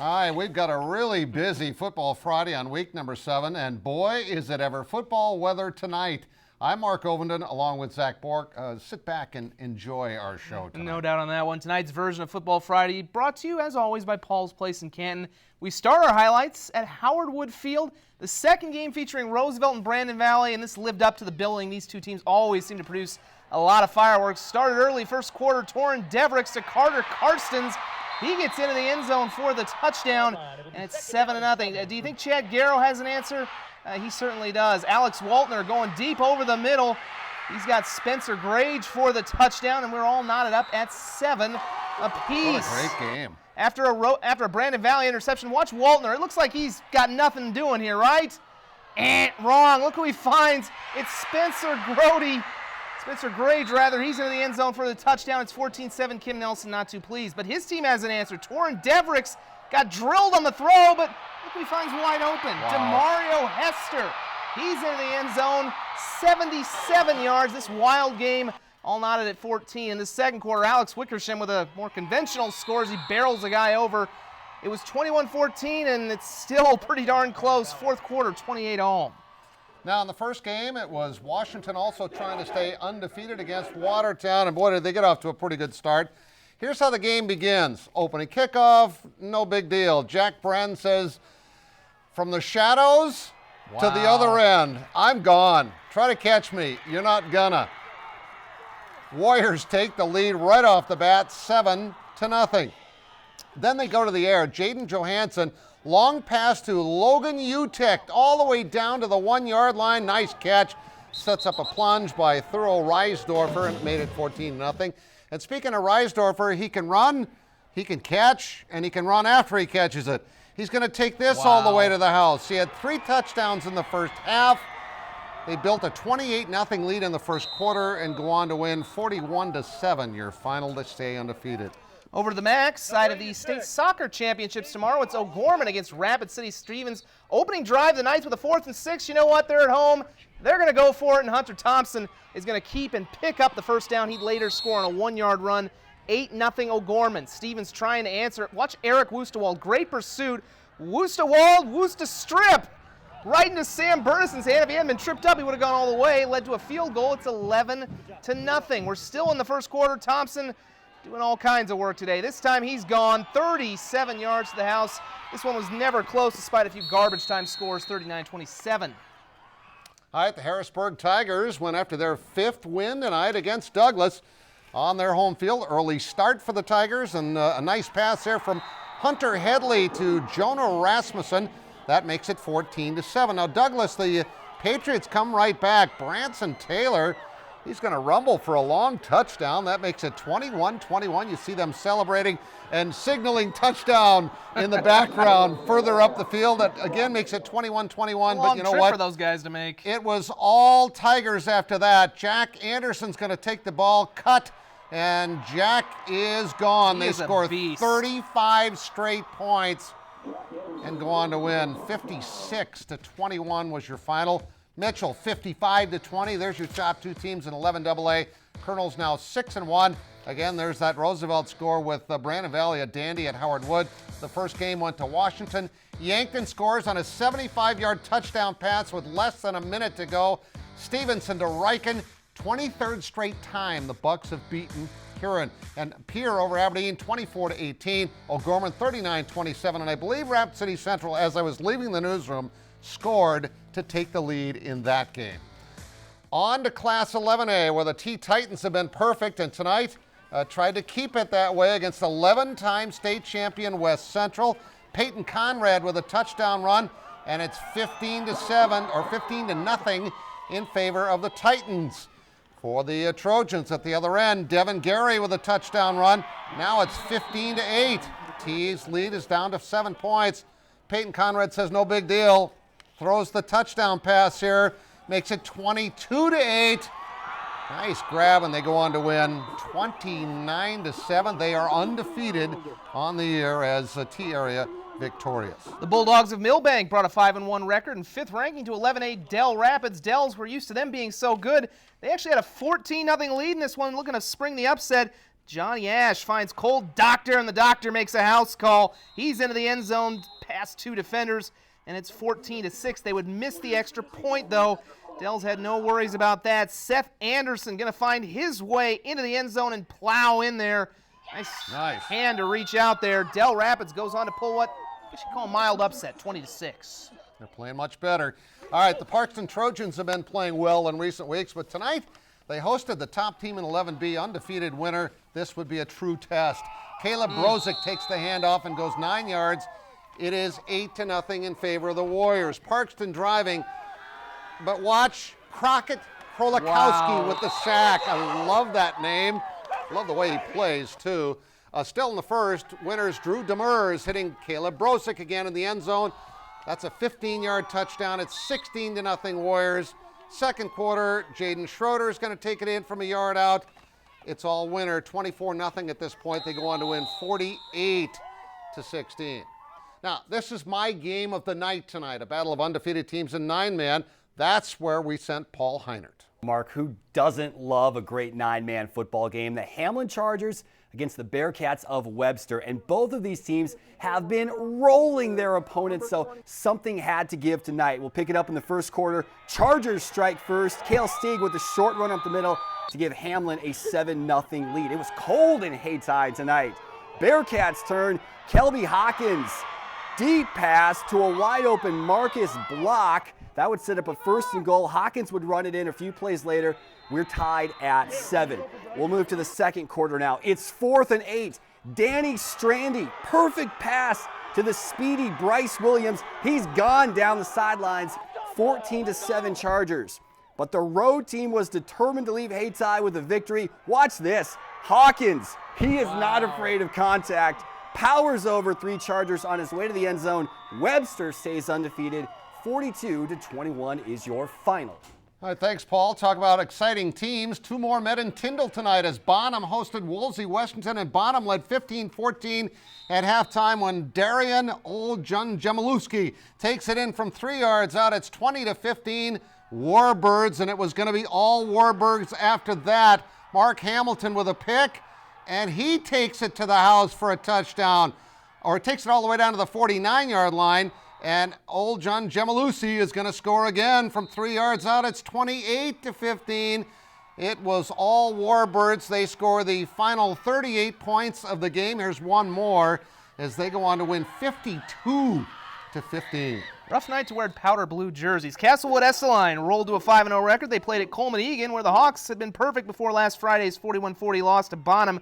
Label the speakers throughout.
Speaker 1: Hi, we've got a really busy football Friday on week number 7, and boy, is it ever football weather tonight. I'm Mark Ovenden along with Zach Bork. Sit back and enjoy our show tonight.
Speaker 2: No doubt on that one. Tonight's version of Football Friday brought to you, as always, by Paul's Place in Canton. We start our highlights at Howard Wood Field, the second game featuring Roosevelt and Brandon Valley, and this lived up to the billing. These two teams always seem to produce a lot of fireworks. Started early, first quarter, Torrin Devricks to Carter Karstens. He gets into the end zone for the touchdown, and it's 7-0. Do you think Chad Garrow has an answer? He certainly does. Alex Waltner going deep over the middle. He's got Spencer Grage for the touchdown, and we're all knotted up at 7 apiece.
Speaker 1: What a great game.
Speaker 2: After a Brandon Valley interception, watch Waltner. It looks like he's got nothing doing here, right? Wrong. Look who he finds. It's Spencer Grage, rather. He's into the end zone for the touchdown. It's 14-7. Kim Nelson not too pleased. But his team has an answer. Torrin Devricks got drilled on the throw, but look who he finds wide open.
Speaker 1: Wow.
Speaker 2: DeMario Hester. He's into the end zone. 77 yards. This wild game all knotted at 14. In the second quarter, Alex Wickersham with a more conventional score as he barrels a guy over. It was 21-14, and it's still pretty darn close. Fourth quarter, 28-all.
Speaker 1: Now, in the first game, it was Washington also trying to stay undefeated against Watertown, and boy, did they get off to a pretty good start. Here's how the game begins. Opening kickoff, no big deal. Jack Bren says, from the shadows to the other end, I'm gone. Try to catch me. You're not gonna. Warriors take the lead right off the bat, 7-0. Then they go to the air. Jaden Johansson, long pass to Logan Utecht, all the way down to the 1-yard line. Nice catch. Sets up a plunge by Thurl Reisdorfer and made it 14-0. And speaking of Reisdorfer, he can run, he can catch, and he can run after he catches it. He's going to take this all the way to the house. He had 3 touchdowns in the first half. They built a 28-0 lead in the first quarter and go on to win 41-7, your final to stay undefeated.
Speaker 2: Over to the MAC side of the state soccer championships tomorrow, it's OGorman against Rapid City Stevens. Opening drive the Knights with a 4th and 6. You know what? They're at home. They're going to go for it, and Hunter Thompson is going to keep and pick up the first down. He'd later score on a 1-yard run. 8-0 OGorman. Stevens trying to answer. Watch Eric Woostewald. Great pursuit. Woostewald, strip. Right into Sam Burnison's hand. If he hadn't been tripped up, he would have gone all the way. Led to a field goal. It's 11-0. We're still in the first quarter. Thompson doing all kinds of work today. This time he's gone 37 yards to the house. This one was never close despite a few garbage time scores, 39-27.
Speaker 1: All right, the Harrisburg Tigers went after their 5th win tonight against Douglas on their home field. Early start for the Tigers, and a nice pass there from Hunter Headley to Jonah Rasmussen. That makes it 14-7. Now Douglas, the Patriots come right back. Branson Taylor, he's going to rumble for a long touchdown. That makes it 21-21. You see them celebrating and signaling touchdown in the background further up the field. That again makes it 21-21. But you know what?
Speaker 2: For those guys to make.
Speaker 1: It was all Tigers after that. Jack Anderson's going to take the ball, cut, and Jack is gone. They score 35 straight points and go on to win. 56-21 was your final. Mitchell, 55-20. There's your top 2 teams in 11 AA. Colonel's now 6-1. Again, there's that Roosevelt score with Brandon Valley, a dandy at Howard Wood. The first game went to Washington. Yankton scores on a 75-yard touchdown pass with less than a minute to go. Stevenson to Riken. 23rd straight time the Bucks have beaten Huron. And Pierre over Aberdeen, 24-18. OGorman, 39-27. And I believe Rapid City Central, as I was leaving the newsroom, scored to take the lead in that game. On to Class 11A, where the T-Titans have been perfect, and tonight tried to keep it that way against 11-time state champion West Central. Peyton Conrad with a touchdown run, and it's 15-7 or 15-0 in favor of the Titans. For the Trojans at the other end, Devin Gary with a touchdown run. Now it's 15-8. T's lead is down to 7 points. Peyton Conrad says no big deal. Throws the touchdown pass here. Makes it 22-8. Nice grab, and they go on to win 29-7. They are undefeated on the year as T-Area victorious.
Speaker 2: The Bulldogs of Milbank brought a 5-1 record and 5th ranking to 11-8 Dell Rapids. Dells were used to them being so good. They actually had a 14-0 lead in this one, looking to spring the upset. Johnny Ash finds Cole Doctor, and the Doctor makes a house call. He's into the end zone past 2 defenders, and it's 14-6. They would miss the extra point, though. Dells had no worries about that. Seth Anderson going to find his way into the end zone and plow in there. Nice hand to reach out there. Dell Rapids goes on to pull what we should call a mild upset, 20-6.
Speaker 1: They're playing much better. All right, the Parkston Trojans have been playing well in recent weeks, but tonight they hosted the top team in 11B, undefeated winner. This would be a true test. Caleb Brozick takes the handoff and goes 9 yards. It is 8-0 in favor of the Warriors. Parkston driving, but watch Crockett Krolakowski with the sack. I love that name. Love the way he plays, too. Still in the first, winners Drew Demers hitting Caleb Brozick again in the end zone. That's a 15-yard touchdown. It's 16-0 Warriors. Second quarter, Jaden Schroeder is going to take it in from a yard out. It's all winner, 24-0 at this point. They go on to win 48-16. Now, this is my game of the night tonight, a battle of undefeated teams in 9-man. That's where we sent Paul Heinert.
Speaker 3: Mark, who doesn't love a great 9-man football game? The Hamlin Chargers against the Bearcats of Webster, and both of these teams have been rolling their opponents, so something had to give tonight. We'll pick it up in the first quarter. Chargers strike first. Cale Stieg with a short run up the middle to give Hamlin a 7-0 lead. It was cold in Hayti tonight. Bearcats turn. Kelby Hawkins, deep pass to a wide open Marcus Block. That would set up a 1st and goal. Hawkins would run it in a few plays later. We're tied at 7. We'll move to the second quarter now. It's 4th and 8. Danny Strandy, perfect pass to the speedy Bryce Williams. He's gone down the sidelines, 14-7 Chargers. But the road team was determined to leave Hayti with a victory. Watch this. Hawkins, he is not afraid of contact. Powers over 3 Chargers on his way to the end zone. Webster stays undefeated. 42-21 is your final.
Speaker 1: All right, thanks, Paul. Talk about exciting teams. 2 more met in Tyndall tonight as Bonham hosted Wolsey-Wessington, and Bonham led 15-14 at halftime when Darian Jemaluski takes it in from 3 yards out. It's 20-15 Warbirds, and it was going to be all Warbirds after that. Mark Hamilton with a pick, and he takes it to the house for a touchdown, or takes it all the way down to the 49-yard line. And old John Jemalusi is going to score again from 3 yards out. It's 28-15. It was all Warbirds. They score the final 38 points of the game. Here's one more as they go on to win 52-15.
Speaker 2: Rough night to wear powder blue jerseys. Castlewood Estelline rolled to a 5-0 record. They played at Colman-Egan, where the Hawks had been perfect before last Friday's 41-40 loss to Bonham.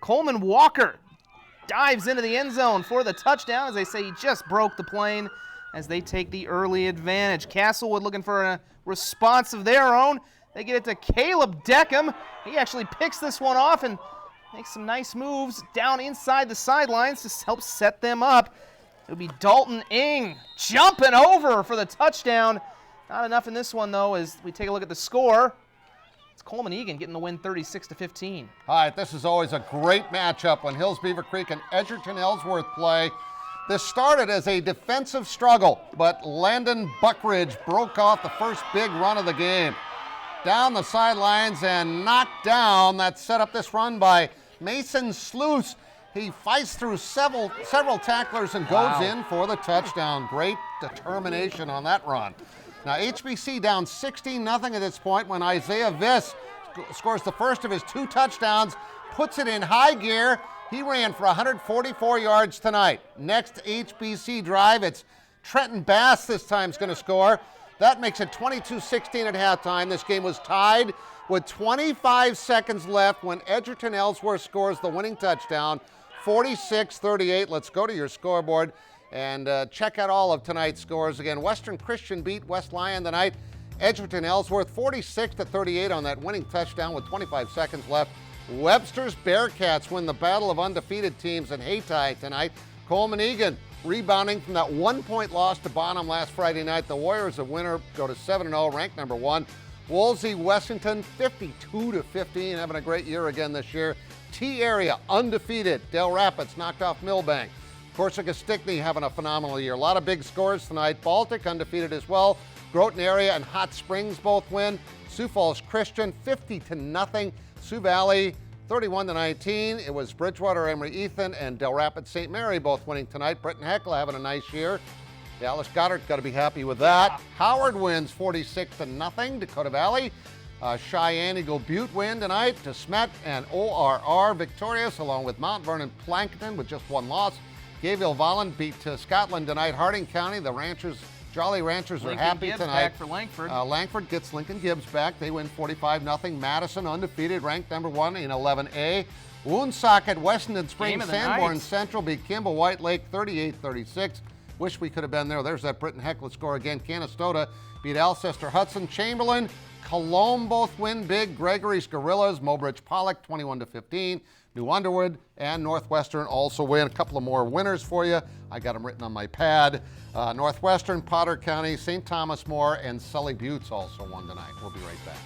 Speaker 2: Coleman Walker dives into the end zone for the touchdown. As they say, he just broke the plane as they take the early advantage. Castlewood looking for a response of their own. They get it to Caleb Deckham. He actually picks this one off and makes some nice moves down inside the sidelines to help set them up. It'll be Dalton Ing jumping over for the touchdown. Not enough in this one, though, as we take a look at the score. It's Colman-Egan getting the win 36-15.
Speaker 1: All right, this is always a great matchup when Hills-Beaver Creek and Edgerton Ellsworth play. This started as a defensive struggle, but Landon Buckridge broke off the first big run of the game. Down the sidelines and knocked down. That set up this run by Mason Sluice. He fights through several tacklers and goes in for the touchdown. Great determination on that run. Now, HBC down 16-0 at this point when Isaiah Viss scores the first of his 2 touchdowns, puts it in high gear. He ran for 144 yards tonight. Next HBC drive, it's Trenton Bass this time is going to score. That makes it 22-16 at halftime. This game was tied with 25 seconds left when Edgerton Ellsworth scores the winning touchdown, 46-38. Let's go to your scoreboard and check out all of tonight's scores. Again, Western Christian beat West Lyon tonight. Edgerton Ellsworth 46-38 on that winning touchdown with 25 seconds left. Webster's Bearcats win the battle of undefeated teams in Hayti tonight. Colman-Egan rebounding from that 1-point loss to Bonham last Friday night. The Warriors, a winner, go to 7-0, ranked number 1. Wolsey-Wessington 52-15, having a great year again this year. T-Area undefeated. Dell Rapids knocked off Milbank. Corsica Stickney having a phenomenal year. A lot of big scores tonight. Baltic undefeated as well. Groton Area and Hot Springs both win. Sioux Falls Christian 50-0. Sioux Valley 31-19. It was Bridgewater, Emery-Ethan, and Dell Rapids St. Mary both winning tonight. Britton Heckle having a nice year. Dallas Goddard got to be happy with that. Yeah. Howard wins 46-0. Dakota Valley. Cheyenne Eagle Butte win tonight. DeSmet and ORR victorious, along with Mount Vernon Plankton with just one loss. Gayville Volland beat Scotland tonight. Harding County, the Jolly Ranchers are happy
Speaker 2: Gibbs
Speaker 1: tonight.
Speaker 2: Back for Langford.
Speaker 1: Langford gets Lincoln Gibbs back. They win 45-0. Madison undefeated, ranked number 1 in 11A. Woonsocket, Weston and Spring Sanborn Central beat Kimball White Lake 38-36. Wish we could have been there. There's that Britton Heckle score again. Canastota beat Alcester Hudson. Chamberlain, Colombe both win big. Gregory's Gorillas, Mobridge Pollock 21-15. New Underwood and Northwestern also win. A couple of more winners for you. I got them written on my pad. Northwestern, Potter County, St. Thomas More, and Sully Buttes also won tonight. We'll be right back.